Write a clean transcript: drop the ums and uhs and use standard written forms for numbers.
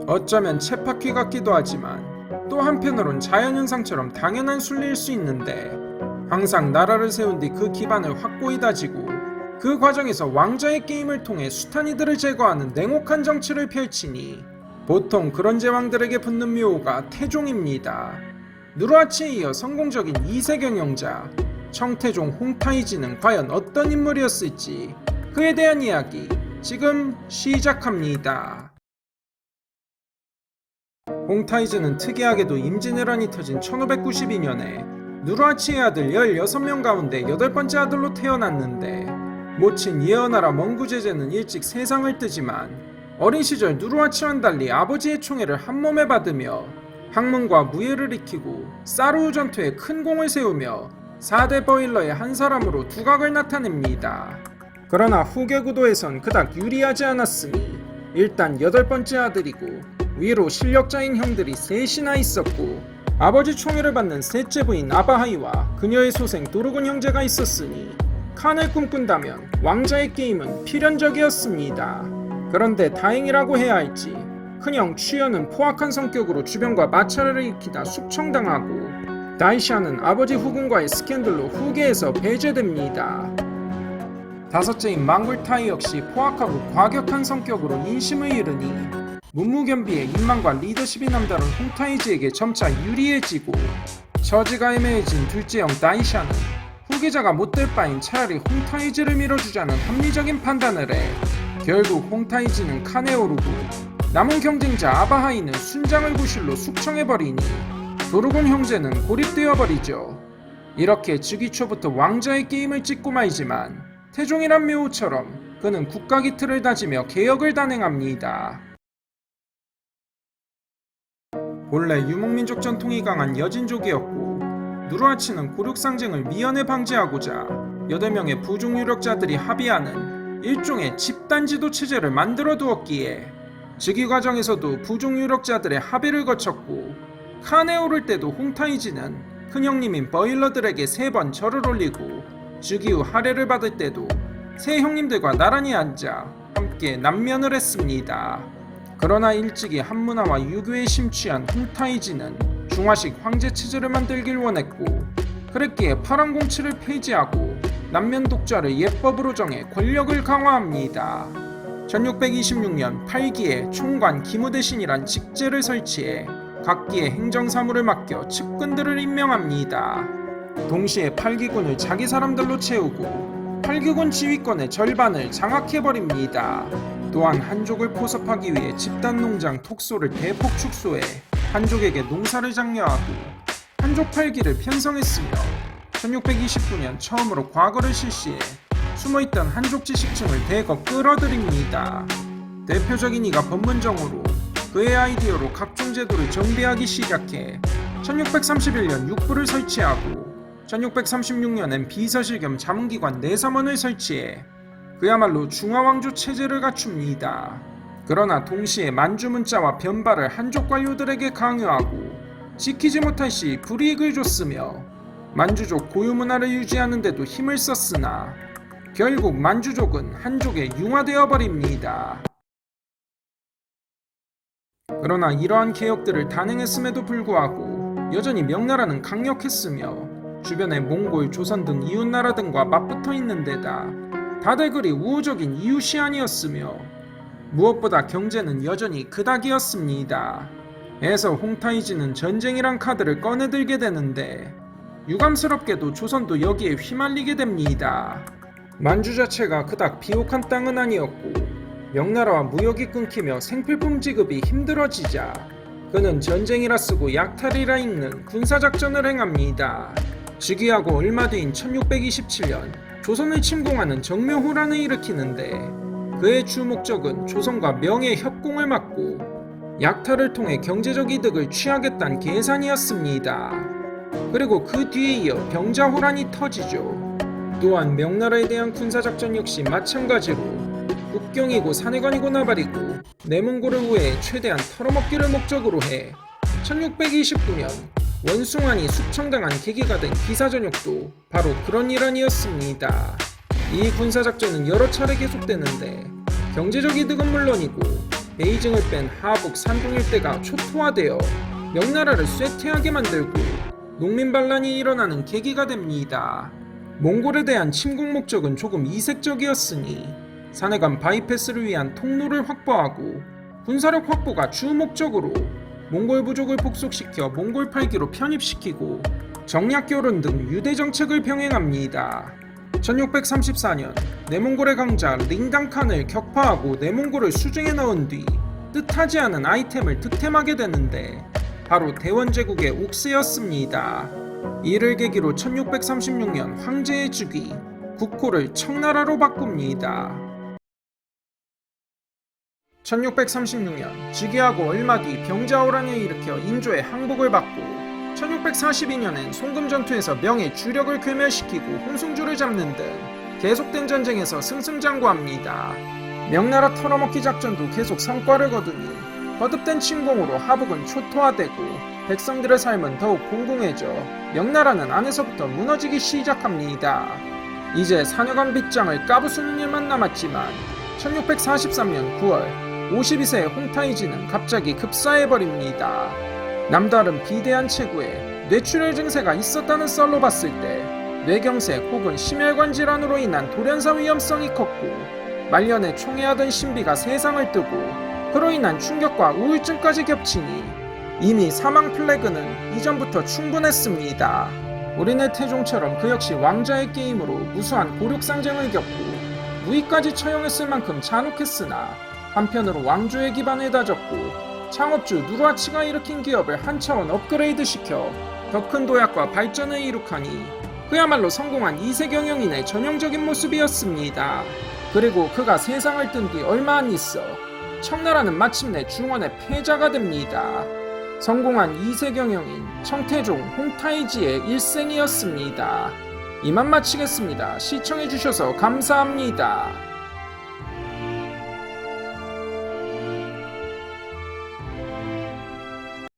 어쩌면 쳇바퀴 같기도 하지만 또 한편으론 자연현상처럼 당연한 순리일 수 있는데, 항상 나라를 세운 뒤 그 기반을 확고히 다지고 그 과정에서 왕자의 게임을 통해 수탄이들을 제거하는 냉혹한 정치를 펼치니 보통 그런 제왕들에게 붙는 묘호가 태종입니다. 누르하치에 이어 성공적인 2세 경영자 청태종 홍타이지는 과연 어떤 인물이었을지, 그에 대한 이야기 지금 시작합니다. 홍타이즈는 특이하게도 임진왜란이 터진 1592년에 누르하치의 아들 16명 가운데 8번째 아들로 태어났는데, 모친 예언나라 멍구제제는 일찍 세상을 뜨지만 어린 시절 누르하치와는 달리 아버지의 총애를 한몸에 받으며 학문과 무예를 익히고 사르우 전투에 큰 공을 세우며 4대 버일러의 한 사람으로 두각을 나타냅니다. 그러나 후계 구도에선 그닥 유리하지 않았으니 일단 8번째 아들이고 위로 실력자인 형들이 셋이나 있었고 아버지 총애를 받는 셋째 부인 아바하이와 그녀의 소생 도르군 형제가 있었으니 칸을 꿈꾼다면 왕자의 게임은 필연적이었습니다. 그런데 다행이라고 해야 할지 큰형 취연은 포악한 성격으로 주변과 마찰을 일으키다 숙청당하고, 다이샤는 아버지 후궁과의 스캔들로 후계에서 배제됩니다. 다섯째인 망굴타이 역시 포악하고 과격한 성격으로 인심을 잃으니 문무견비의 인망과 리더십이 남다른 홍타이지에게 점차 유리해지고, 처지가 애매해진 둘째 형 다이샤는 후계자가 못될 바엔 차라리 홍타이지를 밀어주자는 합리적인 판단을 해 결국 홍타이지는 칸에 오르고 남은 경쟁자 아바하이는 순장을 구실로 숙청해버리니 도르곤 형제는 고립되어버리죠. 이렇게 즉위 초부터 왕자의 게임을 찍고 말지만 태종이란 묘호처럼 그는 국가기 틀을 다지며 개혁을 단행합니다. 본래 유목민족 전통이 강한 여진족이었고, 누르하치는 고륙상쟁을 미연에 방지하고자 8명의 부족 유력자들이 합의하는 일종의 집단지도 체제를 만들어 두었기에 즉위 과정에서도 부족 유력자들의 합의를 거쳤고, 칸에 오를 때도 홍타이지는 큰형님인 버일러들에게 3번 절을 올리고 즉위 후 할애를 받을 때도 세 형님들과 나란히 앉아 함께 난면을 했습니다. 그러나 일찍이 한문화와 유교에 심취한 홍타이지는 중화식 황제 체제를 만들길 원했고, 그랬기에 파랑공치를 폐지하고 남면 독자를 예법으로 정해 권력을 강화합니다. 1626년 8기에 총관 기무대신이란 직제를 설치해 각기의 행정사무를 맡겨 측근들을 임명합니다. 동시에 8기군을 자기 사람들로 채우고 8기군 지휘권의 절반을 장악해버립니다. 또한 한족을 포섭하기 위해 집단농장 톡소를 대폭 축소해 한족에게 농사를 장려하고 한족 8기를 편성했으며 1629년 처음으로 과거를 실시해 숨어있던 한족 지식층을 대거 끌어들입니다. 대표적인 이가 법문정으로 그의 아이디어로 각종 제도를 정비하기 시작해 1631년 육부를 설치하고 1636년엔 비서실 겸 자문기관 내사원을 설치해 그야말로 중화왕조 체제를 갖춥니다. 그러나 동시에 만주문자와 변발을 한족 관료들에게 강요하고 지키지 못할 시 불이익을 줬으며 만주족 고유문화를 유지하는 데도 힘을 썼으나 결국 만주족은 한족에 융화되어 버립니다. 그러나 이러한 개혁들을 단행했음에도 불구하고 여전히 명나라는 강력했으며 주변의 몽골, 조선 등 이웃나라 등과 맞붙어 있는 데다 다들 그리 우호적인 이웃이 아니었으며 무엇보다 경제는 여전히 그닥이었습니다. 에서 홍타이지는 전쟁이란 카드를 꺼내들게 되는데 유감스럽게도 조선도 여기에 휘말리게 됩니다. 만주 자체가 그닥 비옥한 땅은 아니었고 명나라와 무역이 끊기며 생필품 지급이 힘들어지자 그는 전쟁이라 쓰고 약탈이라 읽는 군사작전을 행합니다. 즉위하고 얼마 뒤인 1627년 조선을 침공하는 정묘호란을 일으키는데 그의 주 목적은 조선과 명의 협공을 막고 약탈을 통해 경제적 이득을 취하겠다는 계산이었습니다. 그리고 그 뒤에 이어 병자호란이 터지죠. 또한 명나라에 대한 군사작전 역시 마찬가지로 국경이고 사내관이고 나발이고 내몽골을 우회해 최대한 털어먹기를 목적으로 해 1629년 원숭안이 숙청당한 계기가 된 기사전역도 바로 그런 일환이었습니다. 이 군사작전은 여러 차례 계속되는데 경제적 이득은 물론이고 베이징을 뺀 하북 산둥 일대가 초토화되어 명나라를 쇠퇴하게 만들고 농민 반란이 일어나는 계기가 됩니다. 몽골에 대한 침공 목적은 조금 이색적이었으니 산해간 바이패스를 위한 통로를 확보하고 군사력 확보가 주 목적으로 몽골 부족을 복속시켜 몽골 팔기로 편입시키고 정략교련 등 유대 정책을 병행합니다. 1634년 내몽골의 강자 링당칸을 격파하고 내몽골을 수중에 넣은 뒤 뜻하지 않은 아이템을 득템하게 되는데 바로 대원제국의 옥새였습니다. 이를 계기로 1636년 황제의 즉위 국호를 청나라로 바꿉니다. 1636년 즉위하고 얼마 뒤 병자호란을 일으켜 인조의 항복을 받고 1642년엔 송금전투에서 명의 주력을 괴멸시키고 홍승주를 잡는 등 계속된 전쟁에서 승승장구합니다. 명나라 털어먹기 작전도 계속 성과를 거두니 거듭된 침공으로 하북은 초토화되고 백성들의 삶은 더욱 공공해져 명나라는 안에서부터 무너지기 시작합니다. 이제 사녀간 빗장을 까부수는 일만 남았지만 1643년 9월 52세의 홍타이지는 갑자기 급사해버립니다. 남다른 비대한 체구에 뇌출혈 증세가 있었다는 썰로 봤을 때 뇌경색 혹은 심혈관 질환으로 인한 돌연사 위험성이 컸고 말년에 총애하던 신비가 세상을 뜨고 그로 인한 충격과 우울증까지 겹치니 이미 사망 플래그는 이전부터 충분했습니다. 우리네 태종처럼 그 역시 왕자의 게임으로 무수한 고륙상쟁을 겪고 무위까지 처형했을 만큼 잔혹했으나 한편으로 왕조의 기반을 다졌고 창업주 누르하치가 일으킨 기업을 한 차원 업그레이드 시켜 더 큰 도약과 발전을 이룩하니 그야말로 성공한 2세 경영인의 전형적인 모습이었습니다. 그리고 그가 세상을 뜬 뒤 얼마 안 있어 청나라는 마침내 중원의 패자가 됩니다. 성공한 2세 경영인 청태종 홍타이지의 일생이었습니다. 이만 마치겠습니다. 시청해주셔서 감사합니다.